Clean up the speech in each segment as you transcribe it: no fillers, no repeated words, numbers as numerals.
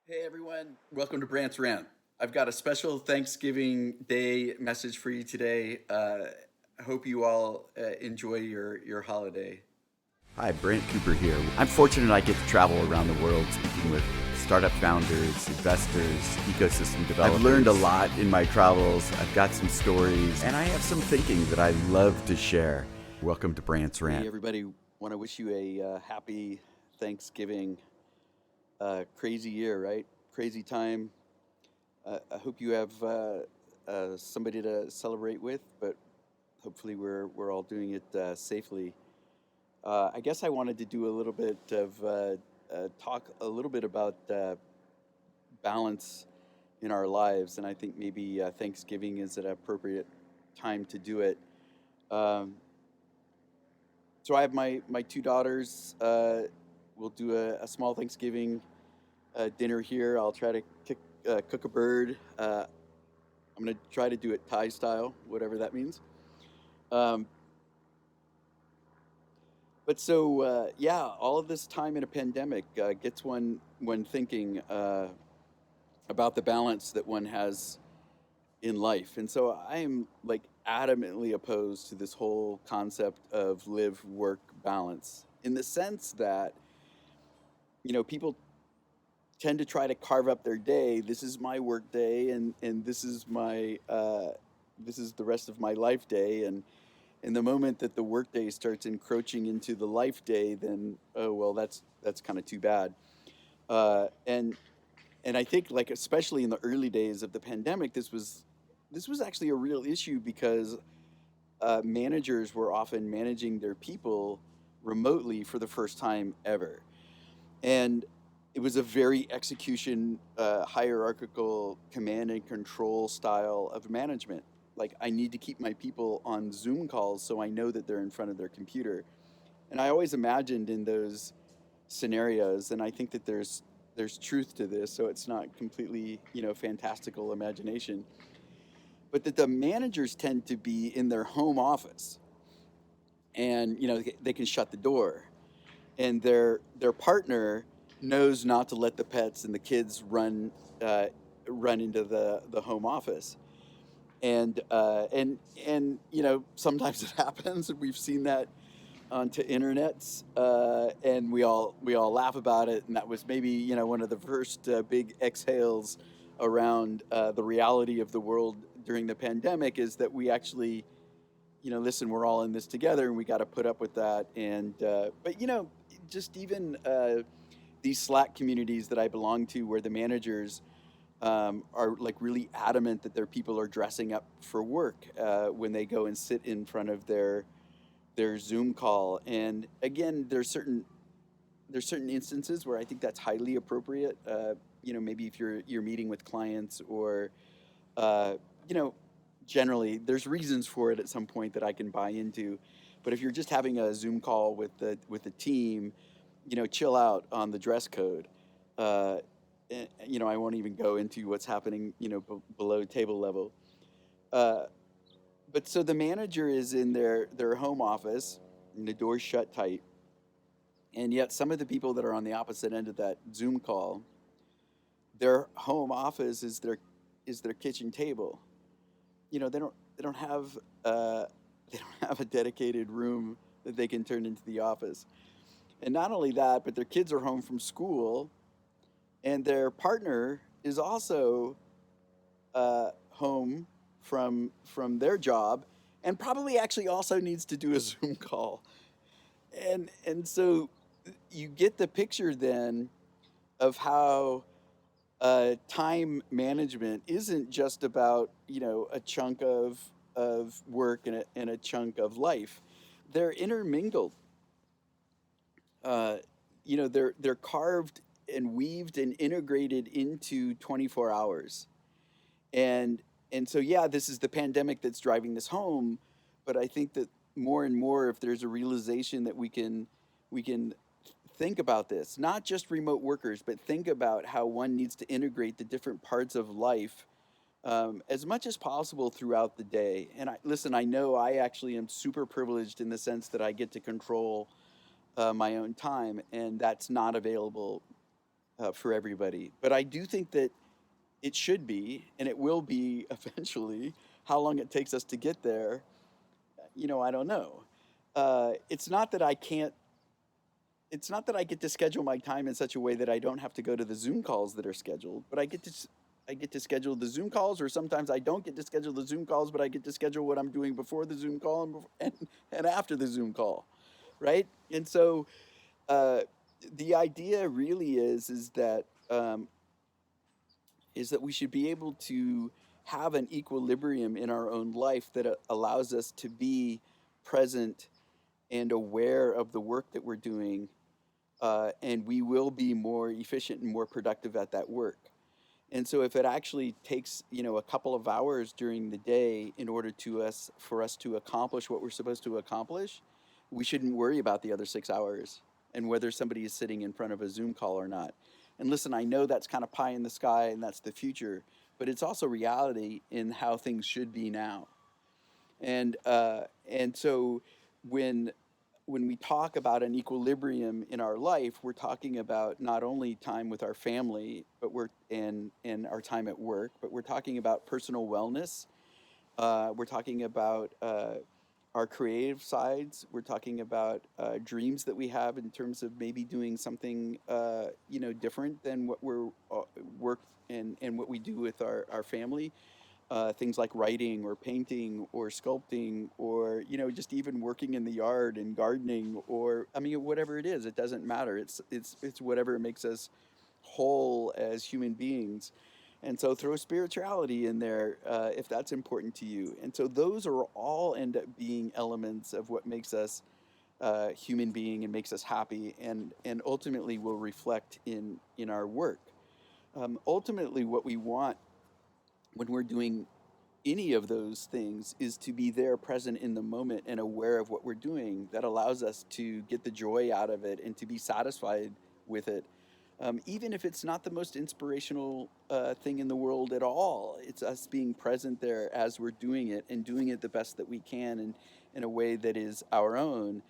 Hey everyone, welcome to Brant's Rant. I've got a special Thanksgiving Day message for you today. I hope you all enjoy your holiday. Hi, Brant Cooper here. I'm fortunate I get to travel around the world speaking with startup founders, investors, ecosystem developers. I've learned a lot in my travels. I've got some stories, and I have some thinking that I love to share. Welcome to Brant's Rant. Hey everybody, want to wish you a happy Thanksgiving. Crazy year, right? Crazy time. I hope you have somebody to celebrate with, but hopefully we're all doing it safely. I guess I wanted to do a little bit of talk a little bit about balance in our lives, and I think maybe Thanksgiving is an appropriate time to do it. Um, so I have my two daughters. We'll do a small Thanksgiving dinner here. I'll try to cook a bird. I'm going to try to do it Thai style, whatever that means. Um, but all of this time in a pandemic gets one thinking about the balance that one has in life. And so I am like adamantly opposed to this whole concept of live work balance in the sense that, people tend to try to carve up their day. This is my work day, and this is the rest of my life day. And in the moment that the work day starts encroaching into the life day, then oh well, that's kind of too bad. Uh, and and I think like especially in the early days of the pandemic, this was actually a real issue because managers were often managing their people remotely for the first time ever. And it was a very execution hierarchical command and control style of management. Like I need to keep my people on Zoom calls so I know that they're in front of their computer. And I always imagined in those scenarios, and I think that there's truth to this, so it's not completely fantastical imagination, but that the managers tend to be in their home office, and they can shut the door, and their partner knows not to let the pets and the kids run into the home office. And sometimes it happens, and we've seen that onto internets, and we all laugh about it. And that was maybe one of the first big exhales around the reality of the world during the pandemic, is that we actually listen, we're all in this together, and we got to put up with that. And but just even these Slack communities that I belong to, where the managers are like really adamant that their people are dressing up for work when they go and sit in front of their Zoom call. And again, there's certain instances where I think that's highly appropriate. Maybe if you're meeting with clients, or uh, you know, generally there's reasons for it at some point that I can buy into. But if you're just having a Zoom call with the team, chill out on the dress code. Uh, I won't even go into what's happening, below table level. Uh, but so the manager is in their home office, and the door's shut tight, and yet some of the people that are on the opposite end of that Zoom call, their home office is their kitchen table. They don't have uh, they don't have a dedicated room that they can turn into the office. And not only that, but their kids are home from school, and their partner is also home from their job, and probably actually also needs to do a Zoom call. And so you get the picture then of how time management isn't just about a chunk of work and a chunk of life. They're intermingled. uh, they're carved and weaved and integrated into 24 hours. And and so yeah, this is the pandemic that's driving this home. But I think that more and more, if there's a realization that we can think about this, not just remote workers, but think about how one needs to integrate the different parts of life as much as possible throughout the day. And listen, I know I actually am super privileged in the sense that I get to control my own time, and that's not available for everybody. But I do think that it should be, and it will be eventually. How long it takes us to get there, I don't know. It's not that I can't. It's not that I get to schedule my time in such a way that I don't have to go to the Zoom calls that are scheduled, but I get to schedule the Zoom calls, or sometimes I don't get to schedule the Zoom calls, but I get to schedule what I'm doing before the Zoom call and after the Zoom call, right? And so uh, the idea really um, is that we should be able to have an equilibrium in our own life that allows us to be present and aware of the work that we're doing, and we will be more efficient and more productive at that work. And so, if it actually takes a couple of hours during the day in order for us to accomplish what we're supposed to accomplish, we shouldn't worry about the other 6 hours and whether somebody is sitting in front of a Zoom call or not. And listen, I know that's kind of pie in the sky and that's the future, but it's also reality in how things should be now. And so when when we talk about an equilibrium in our life, we're talking about not only time with our family, but and our time at work, but we're talking about personal wellness. We're talking about our creative sides. We're talking about dreams that we have in terms of maybe doing something different than what we're work and what we do with our family, things like writing or painting or sculpting or just even working in the yard and gardening, or I mean whatever it is, it doesn't matter. It's whatever makes us whole as human beings. And so throw spirituality in there if that's important to you. And so those are all end up being elements of what makes us human being and makes us happy, and ultimately will reflect in our work. Ultimately, what we want when we're doing any of those things is to be there present in the moment and aware of what we're doing. That allows us to get the joy out of it and to be satisfied with it, even if it's not the most inspirational thing in the world at all. It's us being present there as we're doing it and doing it the best that we can and in a way that is our own.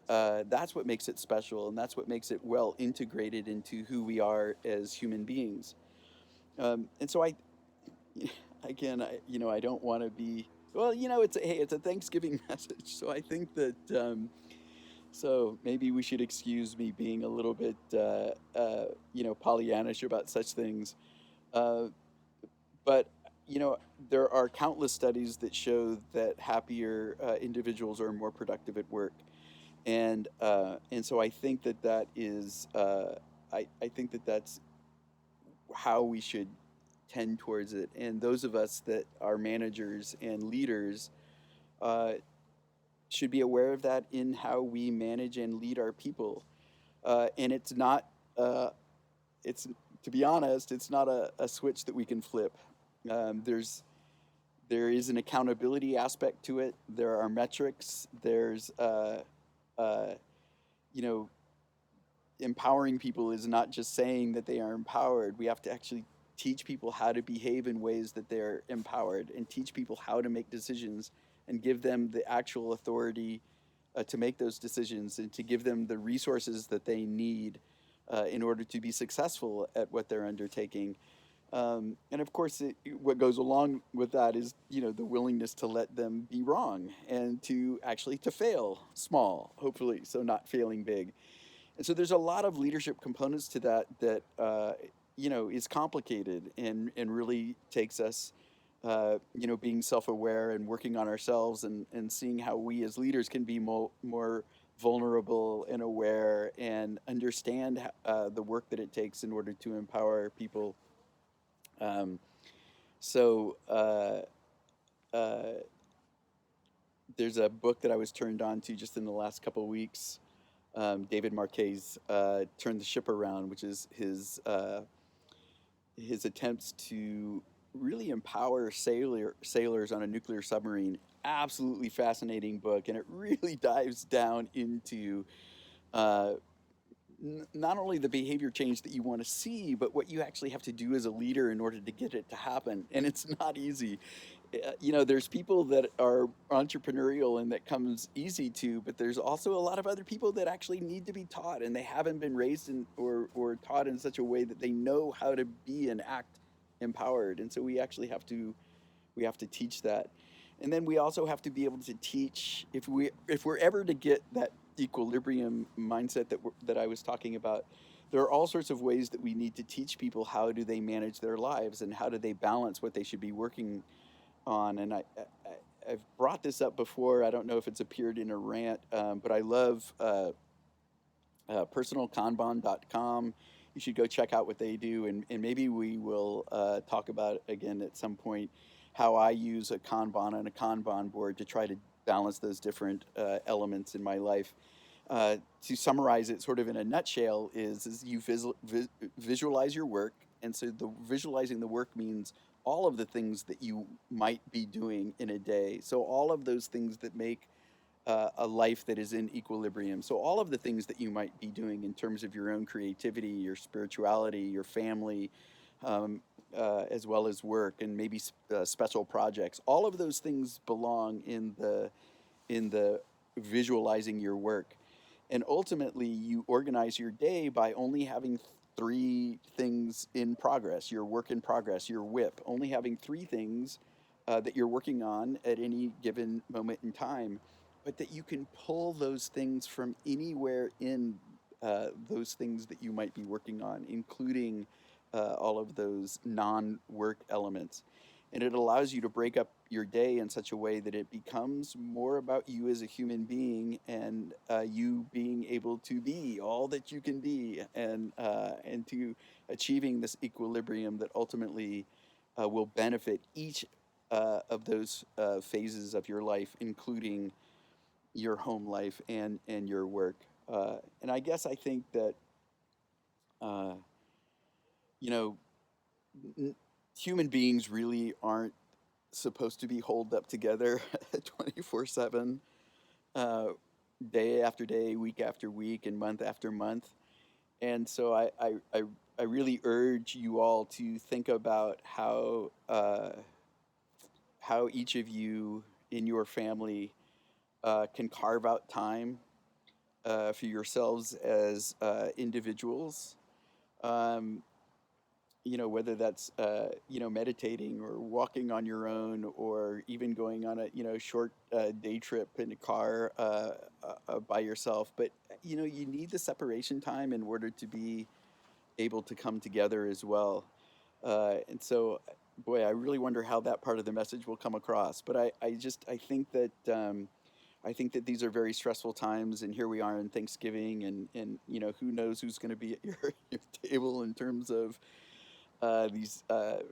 That's what makes it special, and that's what makes it well integrated into who we are as human beings. And so again, I don't want to be. Well, it's a Thanksgiving message, so I think that so maybe we should excuse me being a little bit Pollyannish about such things. Uh, but there are countless studies that show that happier individuals are more productive at work, and so I think that is I think that that's how we should tend towards it. And those of us that are managers and leaders uh, should be aware of that in how we manage and lead our people. And it's not, it's to be honest, it's not a switch that we can flip. Um, there's there is an accountability aspect to it. There are metrics. There's uh, you know empowering people is not just saying that they are empowered. We have to actually teach people how to behave in ways that they're empowered, and teach people how to make decisions and give them the actual authority to make those decisions, and to give them the resources that they need in order to be successful at what they're undertaking. And of course, what goes along with that is, the willingness to let them be wrong and to actually to fail small, hopefully, so not failing big. And so there's a lot of leadership components to that is complicated and really takes us being self-aware and working on ourselves, and seeing how we as leaders can be more vulnerable and aware and understand the work that it takes in order to empower people. Um, so uh, there's a book that I was turned on to just in the last couple of weeks. David Marquez, Turn the Ship Around, which is his attempts to really empower sailors on a nuclear submarine. Absolutely fascinating book, and it really dives down into uh, not only the behavior change that you want to see, but what you actually have to do as a leader in order to get it to happen. And it's not easy. there's people that are entrepreneurial and that comes easy to, but there's also a lot of other people that actually need to be taught, and they haven't been raised in or taught in such a way that they know how to be and act empowered. And so we have to teach that. And then we also have to be able to teach, if we're ever to get that equilibrium mindset that I was talking about. There are all sorts of ways that we need to teach people how do they manage their lives and how do they balance what they should be working on. And I've brought this up before. I don't know if it's appeared in a rant, but I love personalkanban.com. You should go check out what they do, and maybe we will talk about again at some point how I use a Kanban and a Kanban board to try to balance those different elements in my life. To summarize it, sort of in a nutshell, is you visualize your work, and so the visualizing the work means all of the things that you might be doing in a day. So all of those things that make a life that is in equilibrium. So, all of the things that you might be doing in terms of your own creativity, your spirituality, your family, as well as work, and maybe special projects, all of those things belong in the visualizing your work. And ultimately, you organize your day by only having three things in progress, your work in progress, your WIP, only having three things that you're working on at any given moment in time, but that you can pull those things from anywhere in those things that you might be working on, including all of those non work elements. And it allows you to break up your day in such a way that it becomes more about you as a human being, and you being able to be all that you can be, and to achieving this equilibrium that ultimately will benefit each of those phases of your life, including your home life and your work. And I guess I think that uh, you know human beings really aren't supposed to be holed up together 24/7, uh, day after day, week after week, and month after month. And so I really urge you all to think about how each of you in your family can carve out time for yourselves as individuals. Um, whether that's meditating or walking on your own, or even going on a short day trip in a car by yourself. But you need the separation time in order to be able to come together as well. And so, boy, I really wonder how that part of the message will come across. But I think that. I think that these are very stressful times, and here we are in Thanksgiving, and who knows who's going to be at your table in terms of these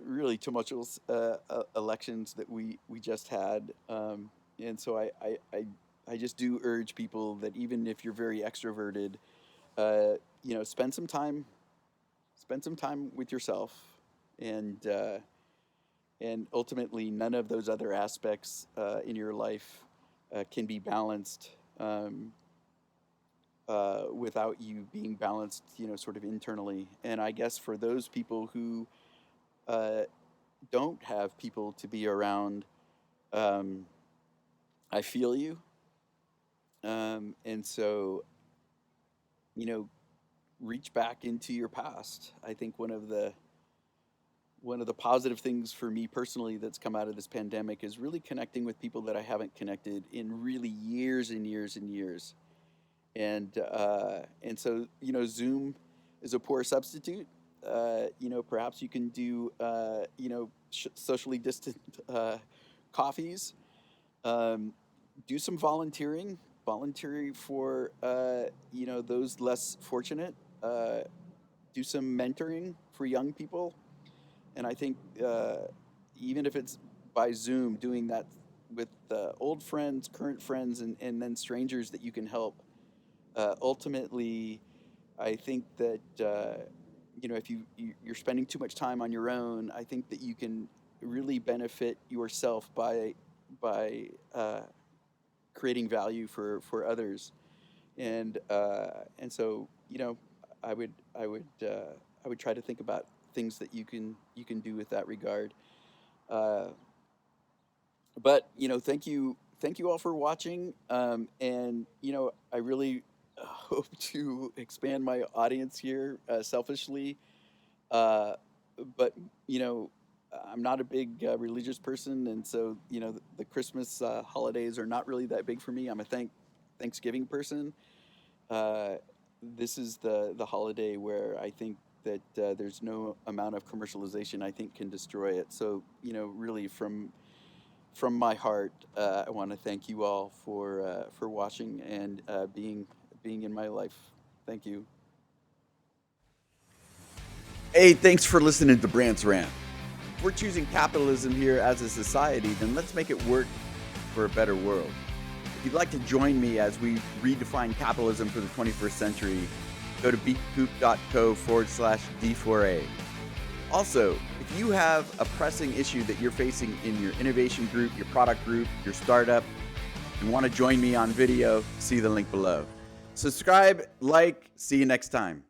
really tumultuous elections that we just had. And so I just do urge people that even if you're very extroverted, uh, spend some time with yourself, and ultimately none of those other aspects in your life can be balanced without you being balanced, sort of internally. And I guess for those people who uh, don't have people to be around, um, I feel you. And so, you know, reach back into your past. I think one of the positive things for me personally that's come out of this pandemic is really connecting with people that I haven't connected in really years and years and years. And so, Zoom is a poor substitute. Perhaps you can do socially distant coffees. Um, do some volunteering for those less fortunate. Uh, do some mentoring for young people, and I think even if it's by Zoom, doing that with old friends, current friends, and then strangers that you can help. Ultimately, I think that if you're spending too much time on your own, I think that you can really benefit yourself by creating value for others. And so I would I would I would try to think about things that you can do with that regard. Uh, But thank you all for watching. And I really hope to expand my audience here, selfishly. Uh, but you know, I'm not a big religious person, and so the Christmas holidays are not really that big for me. I'm a Thanksgiving person. Uh, this is the holiday where I think that there's no amount of commercialization I think can destroy it. So really from my heart, I want to thank you all for watching and being in my life. Thank you. Hey, thanks for listening to Brant's Rant. If we're choosing capitalism here as a society, then let's make it work for a better world. If you'd like to join me as we redefine capitalism for the 21st century, go to beatcoop.co/D4A. Also, if you have a pressing issue that you're facing in your innovation group, your product group, your startup, and want to join me on video, see the link below. Subscribe, like, see you next time.